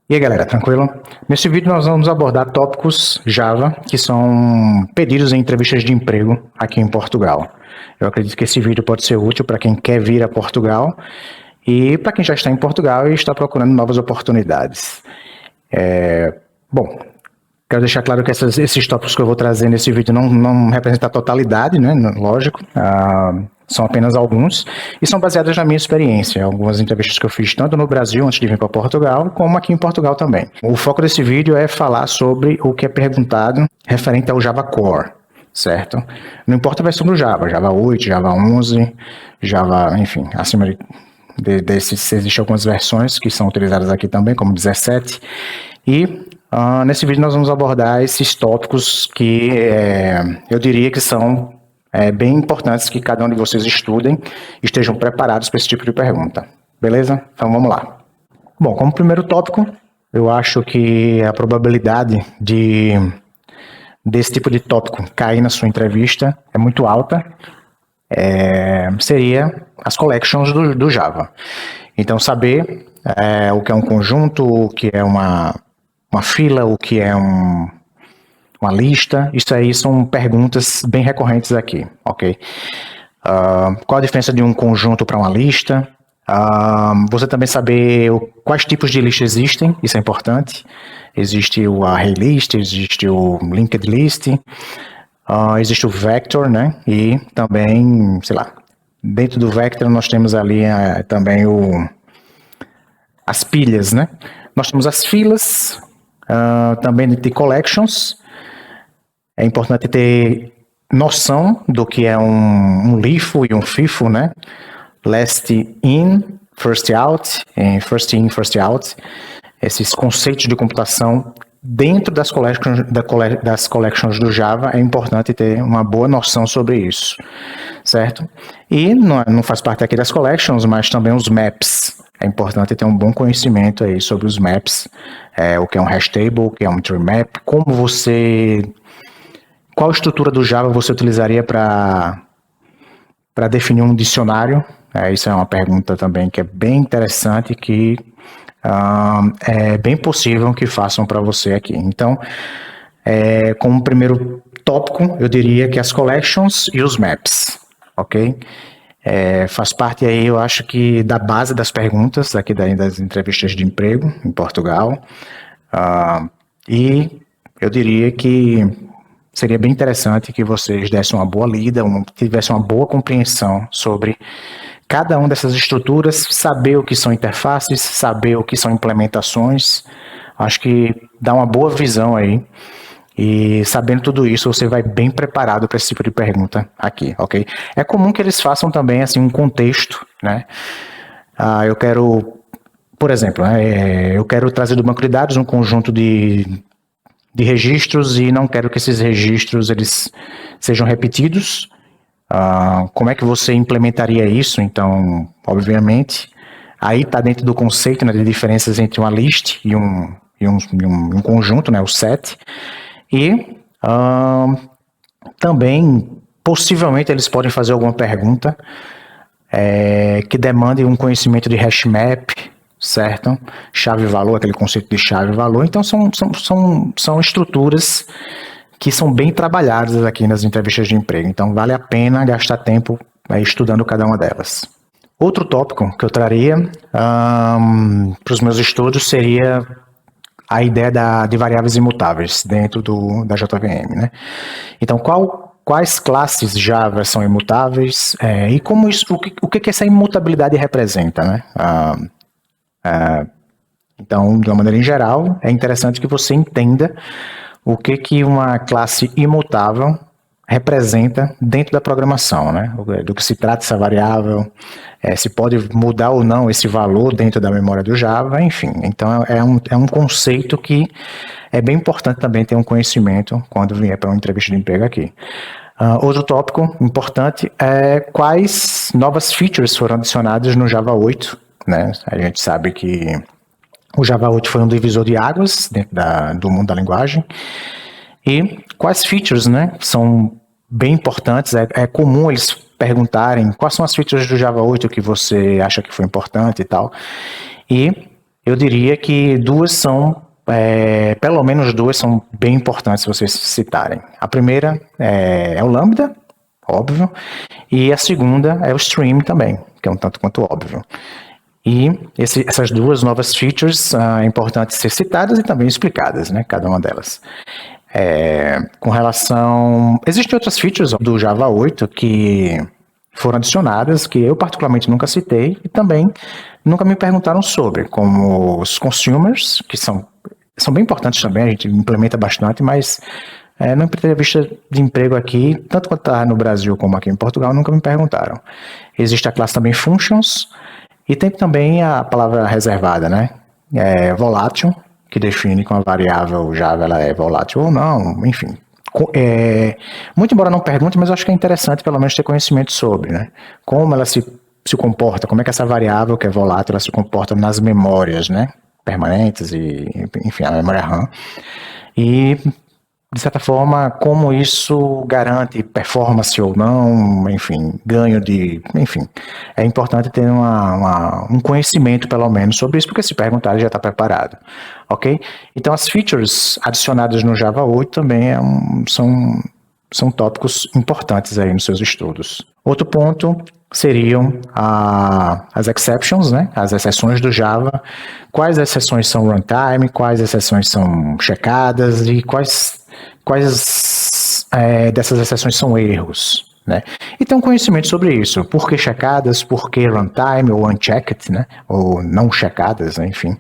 E aí, galera, tranquilo? Nesse vídeo nós vamos abordar tópicos Java que são pedidos em entrevistas de emprego aqui em Portugal. Eu acredito que esse vídeo pode ser útil para quem quer vir a Portugal e para quem já está em Portugal e está procurando novas oportunidades. Bom, quero deixar claro que esses tópicos que eu vou trazer nesse vídeo não representam a totalidade, né? Lógico, são apenas alguns e são baseados na minha experiência, algumas entrevistas que eu fiz tanto no Brasil antes de vir para Portugal, como aqui em Portugal também. O foco desse vídeo é falar sobre o que é perguntado referente ao Java Core, certo? Não importa a versão do Java, Java 8, Java 11, Java, enfim, acima desses existem algumas versões que são utilizadas aqui também, como 17, e nesse vídeo nós vamos abordar esses tópicos que eu diria que são bem importantes que cada um de vocês estudem e estejam preparados para esse tipo de pergunta. Beleza? Então vamos lá. Bom, como primeiro tópico, eu acho que a probabilidade desse tipo de tópico cair na sua entrevista é muito alta. Seria as collections do Java. Então saber o que é um conjunto, o que é uma fila, o que é uma lista, isso aí são perguntas bem recorrentes aqui, ok? Qual a diferença de um conjunto para uma lista? Você também saber quais tipos de lista existem, isso é importante. Existe o array list, existe o linked list, existe o vector, né? E também, sei lá, dentro do vector nós temos ali também as pilhas, né? Nós temos as filas, também de collections. É importante ter noção do que é um LIFO e um FIFO, né? Last in, first out, first in, first out. Esses conceitos de computação dentro das collections do Java, é importante ter uma boa noção sobre isso, certo? E não faz parte aqui das collections, mas também os maps. É importante ter um bom conhecimento aí sobre os maps, o que é um hash table, o que é um tree map, qual estrutura do Java você utilizaria para definir um dicionário? Isso é uma pergunta também que é bem interessante, que é bem possível que façam para você aqui. Então, como primeiro tópico, eu diria que as collections e os maps, ok? Faz parte aí, eu acho que, da base das perguntas aqui das entrevistas de emprego em Portugal. E eu diria que seria bem interessante que vocês dessem uma boa lida, tivessem uma boa compreensão sobre cada uma dessas estruturas, saber o que são interfaces, saber o que são implementações. Acho que dá uma boa visão aí. E sabendo tudo isso, você vai bem preparado para esse tipo de pergunta aqui, ok? É comum que eles façam também assim um contexto, né? Eu quero, por exemplo, eu quero trazer do banco de dados um conjunto de registros e não quero que esses registros eles sejam repetidos. Como é que você implementaria isso? Então, obviamente, aí está dentro do conceito, né, de diferenças entre uma list e um conjunto, né, o set. E também, possivelmente, eles podem fazer alguma pergunta que demande um conhecimento de hash map, certo? Chave-valor, aquele conceito de chave-valor. Então, são estruturas que são bem trabalhadas aqui nas entrevistas de emprego. Então, vale a pena gastar tempo estudando cada uma delas. Outro tópico que eu traria para os meus estudos seria a ideia de variáveis imutáveis dentro da JVM, né? Então, quais classes Java são imutáveis e como o que essa imutabilidade representa, né? Então, de uma maneira em geral, é interessante que você entenda o que uma classe imutável representa dentro da programação, né? Do que se trata essa variável, se pode mudar ou não esse valor dentro da memória do Java, enfim. Então, é um conceito que é bem importante também ter um conhecimento quando vier para uma entrevista de emprego aqui. Outro tópico importante é quais novas features foram adicionadas no Java 8, né? A gente sabe que o Java 8 foi um divisor de águas dentro do mundo da linguagem. E quais features, né, são bem importantes. É comum eles perguntarem quais são as features do Java 8 que você acha que foi importante e tal. E eu diria que duas são, pelo menos duas são bem importantes vocês citarem. A primeira é o Lambda, óbvio, e a segunda é o Stream também, que é um tanto quanto óbvio. E essas duas novas features é importante ser citadas e também explicadas, né, cada uma delas. Com relação... Existem outras features do Java 8 que foram adicionadas, que eu particularmente nunca citei, e também nunca me perguntaram sobre, como os consumers, que são bem importantes também, a gente implementa bastante, mas na entrevista de emprego aqui, tanto quanto está no Brasil como aqui em Portugal, nunca me perguntaram. Existe a classe também functions, e tem também a palavra reservada, né? Volátil, que define com a variável Java ela é volátil ou não, enfim. Muito embora não pergunte, mas eu acho que é interessante pelo menos ter conhecimento sobre, né? Como ela se comporta, como é que essa variável que é volátil ela se comporta nas memórias, né? Permanentes e, enfim, a memória RAM. E, de certa forma, como isso garante performance ou não, enfim, ganho de... Enfim, é importante ter um conhecimento, pelo menos, sobre isso, porque se perguntar, ele já está preparado, ok? Então, as features adicionadas no Java 8 também são tópicos importantes aí nos seus estudos. Outro ponto seriam as exceptions, né? As exceções do Java. Quais exceções são runtime, quais exceções são checadas e quais dessas exceções são erros, né? E ter um conhecimento sobre isso. Por que checadas, por que runtime ou unchecked, né? Ou não checadas, né? Enfim.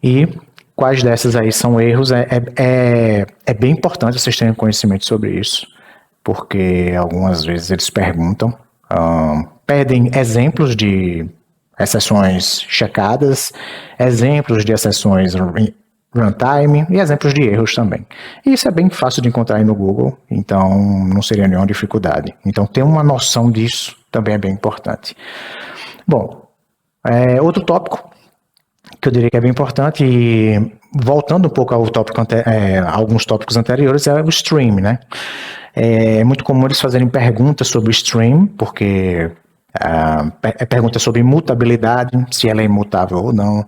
E quais dessas aí são erros. É bem importante vocês terem conhecimento sobre isso, porque algumas vezes eles perguntam, pedem exemplos de exceções checadas, exemplos de exceções runtime e exemplos de erros também. E isso é bem fácil de encontrar aí no Google, então não seria nenhuma dificuldade. Então ter uma noção disso também é bem importante. Bom, outro tópico que eu diria que é bem importante, e voltando um pouco ao tópico alguns tópicos anteriores, é o stream, né? É muito comum eles fazerem perguntas sobre o stream, porque pergunta sobre imutabilidade, se ela é imutável ou não,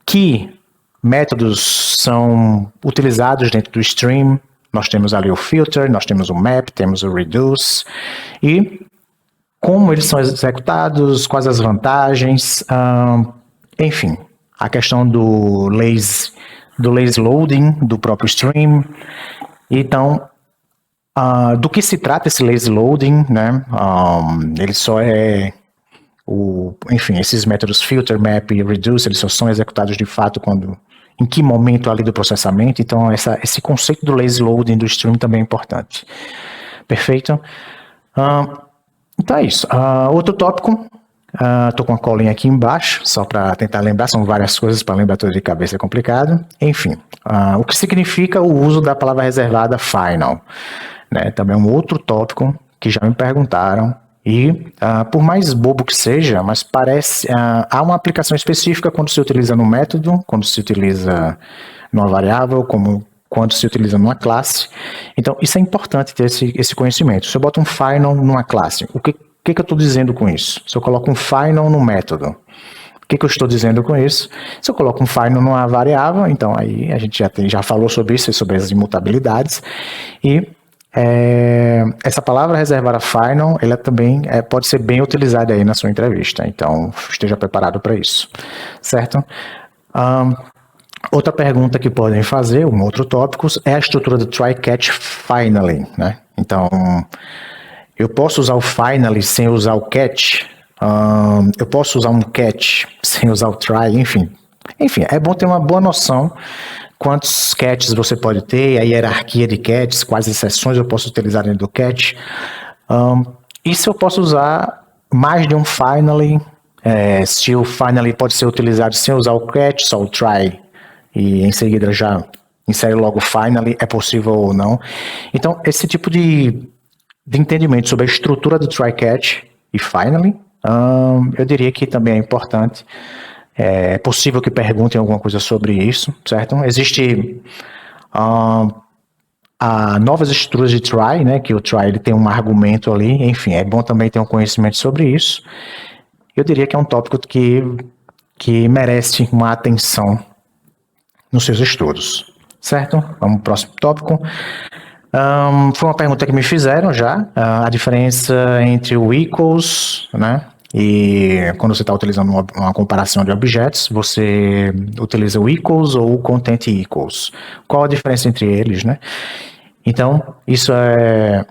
que métodos são utilizados dentro do stream. Nós temos ali o filter, nós temos o map, temos o reduce, e como eles são executados, quais as vantagens, enfim, a questão do lazy loading do próprio stream. Então, do que se trata esse lazy loading, né? Ele só enfim, esses métodos filter, map e reduce, eles só são executados de fato em que momento ali do processamento. Então, esse conceito do lazy loading do stream também é importante. Perfeito? Então é isso. Outro tópico, estou com a colinha aqui embaixo, só para tentar lembrar, são várias coisas para lembrar tudo de cabeça, é complicado. Enfim, o que significa o uso da palavra reservada final, né? Também é um outro tópico que já me perguntaram, e por mais bobo que seja, mas parece, há uma aplicação específica quando se utiliza no método, quando se utiliza numa variável, como quando se utiliza numa classe. Então, isso é importante ter esse conhecimento. Se eu boto um final numa classe, o que eu estou dizendo com isso? Se eu coloco um final no método, o que eu estou dizendo com isso? Se eu coloco um final numa variável, então aí a gente já falou sobre isso, sobre as imutabilidades, e essa palavra reservada final, ela também pode ser bem utilizada aí na sua entrevista, então esteja preparado para isso, certo? Outra pergunta que podem fazer, um outro tópico, é a estrutura do try, catch, finally, né? Então, eu posso usar o finally sem usar o catch, eu posso usar um catch sem usar o try, enfim, é bom ter uma boa noção quantos catches você pode ter, a hierarquia de catches, quais exceções eu posso utilizar dentro do catch, e se eu posso usar mais de um finally, se o finally pode ser utilizado sem usar o catch, só o try, e em seguida já insere logo o finally, é possível ou não. Então, esse tipo de entendimento sobre a estrutura do try, catch e finally, eu diria que também é importante. É possível que perguntem alguma coisa sobre isso, certo? Existe novas estruturas de try, né? Que o try ele tem um argumento ali, enfim, é bom também ter um conhecimento sobre isso. Eu diria que é um tópico que que merece uma atenção nos seus estudos, certo? Vamos para o próximo tópico. Foi uma pergunta que me fizeram já, a diferença entre o equals, né? E quando você está utilizando uma comparação de objetos, você utiliza o equals ou o content equals. Qual a diferença entre eles, né? Então, isso é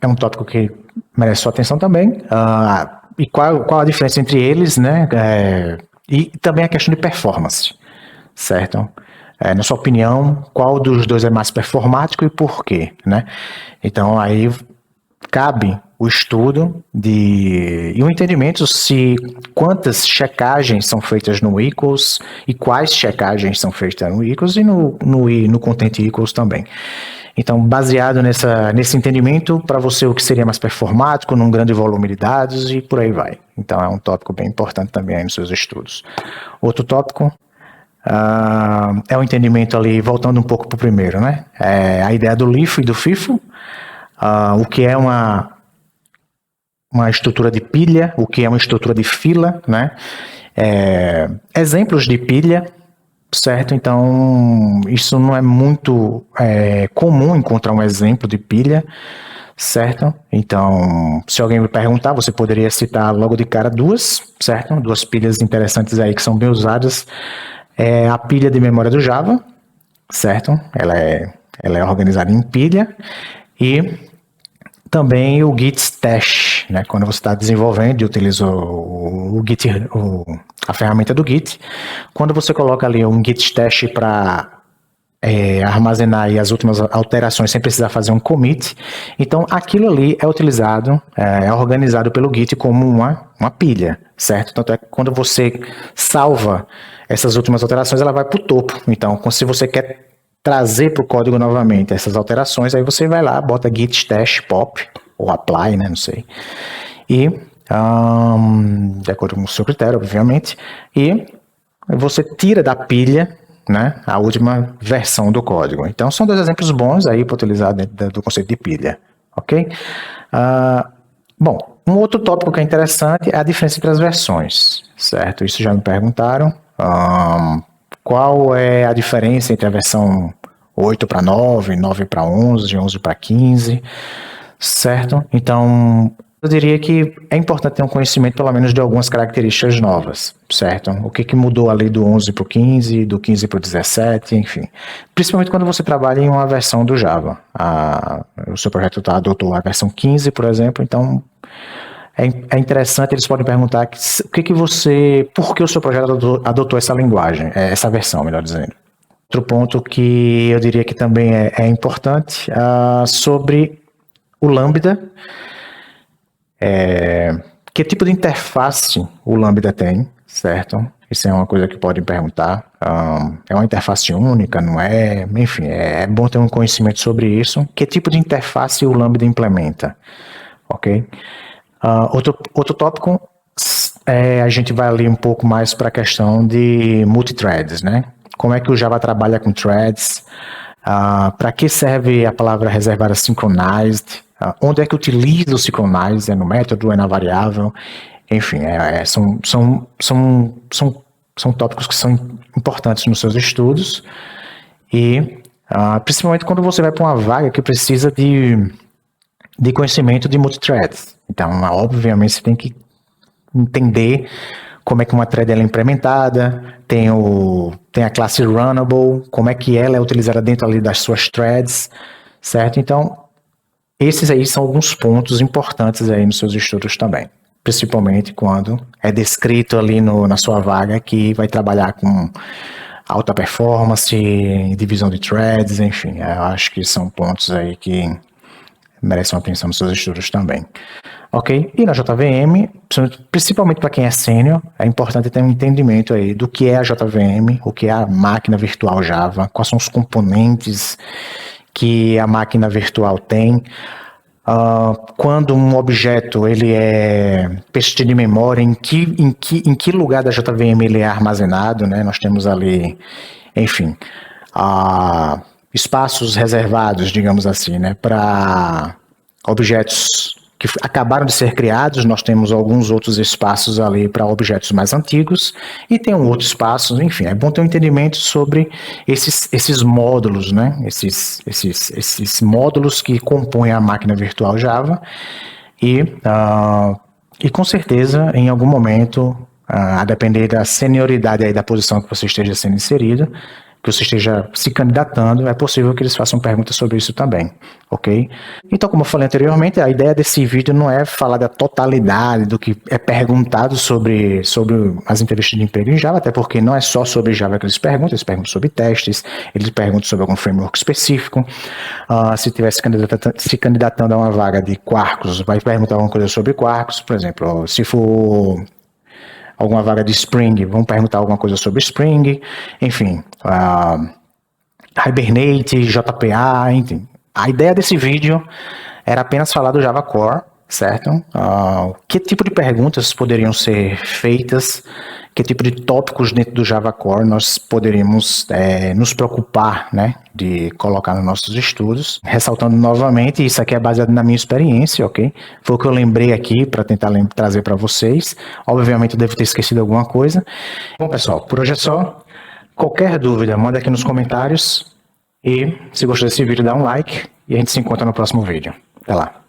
um tópico que merece sua atenção também. E qual a diferença entre eles, né? E também a questão de performance, certo? Na sua opinião, qual dos dois é mais performático e por quê, né? Então, aí cabe o estudo e o entendimento se quantas checagens são feitas no equals e quais checagens são feitas no equals e no content equals também. Então, baseado nesse entendimento, para você o que seria mais performático num grande volume de dados e por aí vai. Então, é um tópico bem importante também aí nos seus estudos. Outro tópico é o entendimento ali, voltando um pouco para o primeiro, né? A ideia do LIFO e do FIFO, o que é uma estrutura de pilha, o que é uma estrutura de fila, né? Exemplos de pilha, certo? Então, isso não é muito comum encontrar um exemplo de pilha, certo? Então, se alguém me perguntar, você poderia citar logo de cara duas, certo? Duas pilhas interessantes aí que são bem usadas. A pilha de memória do Java, certo? Ela é organizada em pilha. E também o Git Stash, né? Quando você está desenvolvendo e utiliza o Git, a ferramenta do Git, quando você coloca ali um Git Stash para armazenar aí as últimas alterações sem precisar fazer um commit, então aquilo ali é utilizado, é organizado pelo Git como uma pilha, certo? Tanto é que quando você salva essas últimas alterações, ela vai para o topo. Então, se você quer trazer para o código novamente essas alterações, aí você vai lá, bota git stash pop, ou apply, né, não sei, e de acordo com o seu critério, obviamente, e você tira da pilha, né, a última versão do código. Então, são dois exemplos bons aí para utilizar dentro do conceito de pilha, ok? Bom, um outro tópico que é interessante é a diferença entre as versões, certo? Isso já me perguntaram. Qual é a diferença entre a versão 8 para 9, 9 para 11, 11 para 15, certo? Então, eu diria que é importante ter um conhecimento, pelo menos, de algumas características novas, certo? O que mudou ali do 11 para o 15, do 15 para o 17, enfim. Principalmente quando você trabalha em uma versão do Java. O seu projeto adotou a versão 15, por exemplo, então é interessante, eles podem perguntar por que o seu projeto adotou essa linguagem, essa versão, melhor dizendo. Outro ponto que eu diria que também é importante, sobre o Lambda, que tipo de interface o Lambda tem, certo? Isso é uma coisa que podem perguntar. É uma interface única, não é? Enfim, é bom ter um conhecimento sobre isso. Que tipo de interface o Lambda implementa, ok? Outro tópico, a gente vai ali um pouco mais para a questão de multithreads, né? Como é que o Java trabalha com threads? Para que serve a palavra reservada synchronized? Onde é que utiliza o synchronized? É no método, é na variável? Enfim, são tópicos que são importantes nos seus estudos e principalmente quando você vai para uma vaga que precisa de conhecimento de multithreads. Então, obviamente, você tem que entender como é que uma thread é implementada, tem a classe runnable, como é que ela é utilizada dentro ali das suas threads, certo? Então, esses aí são alguns pontos importantes aí nos seus estudos também, principalmente quando é descrito ali na sua vaga que vai trabalhar com alta performance, divisão de threads, enfim, eu acho que são pontos aí que merecem atenção nos seus estudos também. Ok? E na JVM, principalmente para quem é sênior, é importante ter um entendimento aí do que é a JVM, o que é a máquina virtual Java, quais são os componentes que a máquina virtual tem, quando um objeto ele é peixe de memória, em que lugar da JVM ele é armazenado, né? Nós temos ali, enfim, espaços reservados, digamos assim, né, para objetos que acabaram de ser criados, nós temos alguns outros espaços ali para objetos mais antigos, e tem um outro espaço, enfim, é bom ter um entendimento sobre esses módulos, né? Esses módulos que compõem a máquina virtual Java, e com certeza, em algum momento, a depender da senioridade aí da posição que você esteja sendo inserido, que você esteja se candidatando, é possível que eles façam perguntas sobre isso também, ok? Então, como eu falei anteriormente, a ideia desse vídeo não é falar da totalidade do que é perguntado sobre as entrevistas de emprego em Java, até porque não é só sobre Java que eles perguntam sobre testes, eles perguntam sobre algum framework específico. Se estivesse se candidatando a uma vaga de Quarkus, vai perguntar alguma coisa sobre Quarkus, por exemplo, se for alguma vaga de Spring, vão perguntar alguma coisa sobre Spring, enfim, Hibernate, JPA, enfim. A ideia desse vídeo era apenas falar do Java Core, certo? Que tipo de perguntas poderiam ser feitas, que tipo de tópicos dentro do Java Core nós poderíamos nos preocupar, né, de colocar nos nossos estudos. Ressaltando novamente, isso aqui é baseado na minha experiência, ok? Foi o que eu lembrei aqui para tentar trazer para vocês. Obviamente eu devo ter esquecido alguma coisa. Bom, pessoal, por hoje é só. Qualquer dúvida, manda aqui nos comentários. E se gostou desse vídeo, dá um like. E a gente se encontra no próximo vídeo. Até lá.